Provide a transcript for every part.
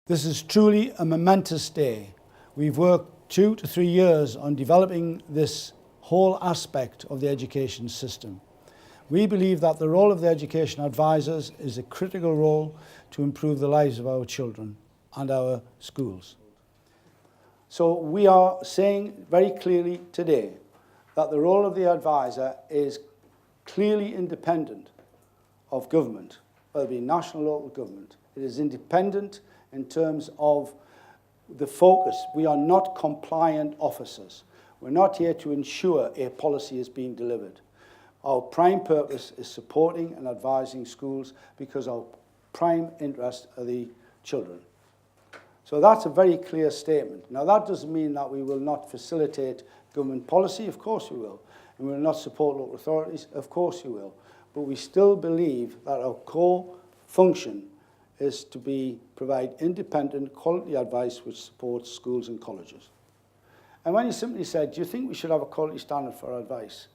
This is truly a momentous day. We've worked 2 to 3 years on developing this whole aspect of the education system. We believe that the role of the education advisors is a critical role to improve the lives of our children and our schools. So we are saying very clearly today that the role of the advisor is clearly independent of government, whether it be national or local government. It is independent in terms of the focus. We are not compliant officers. We're not here to ensure a policy is being delivered. Our prime purpose is supporting and advising schools because our prime interest are the children. So that's a very clear statement. Now that doesn't mean that we will not facilitate government policy, of course we will. And we will not support local authorities, of course we will. But we still believe that our core function is to provide independent, quality advice which supports schools and colleges. And when you simply said, do you think we should have a quality standard for our advice?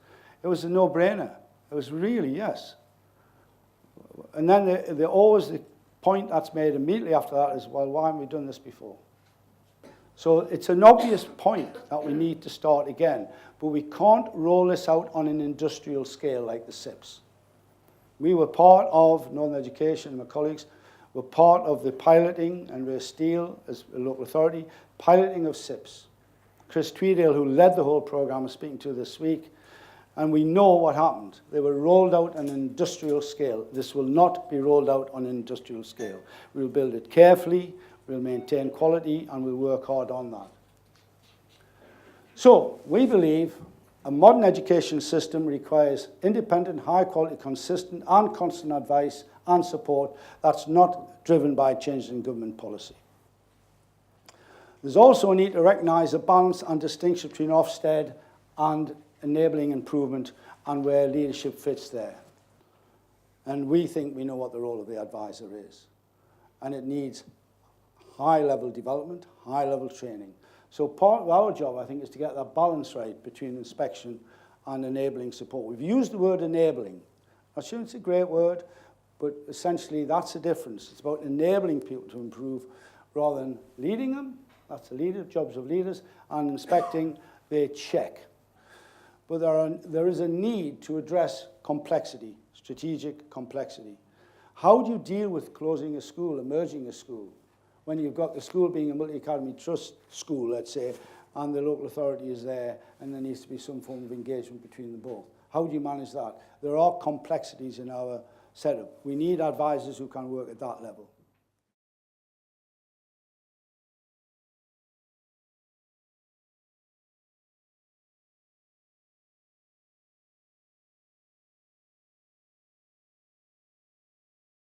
It was a no-brainer. It was really yes. And then the point that's made immediately after that is, well, why haven't we done this before? So it's an obvious point that we need to start again, but we can't roll this out on an industrial scale like the SIPs. We were part of, Northern Education and my colleagues, were part of the piloting, and we're Steel, as a local authority, piloting of SIPs. Chris Tweedale, who led the whole programme, is speaking to this week, and we know what happened. They were rolled out on an industrial scale. This will not be rolled out on an industrial scale. We'll build it carefully, we'll maintain quality, and we'll work hard on that. So, we believe a modern education system requires independent, high-quality, consistent and constant advice and support that's not driven by changes in government policy. There's also a need to recognise a balance and distinction between Ofsted and enabling improvement and where leadership fits there. And we think we know what the role of the advisor is. And it needs high-level development, high-level training. So part of our job, I think, is to get that balance right between inspection and enabling support. We've used the word enabling. I'm sure it's a great word, but essentially that's the difference. It's about enabling people to improve rather than leading them. That's the jobs of leaders. And inspecting, they check. But there is a need to address complexity, strategic complexity. How do you deal with closing a school, merging a school, when you've got the school being a multi-academy trust school, let's say, and the local authority is there, and there needs to be some form of engagement between them both? How do you manage that? There are complexities in our setup. We need advisors who can work at that level.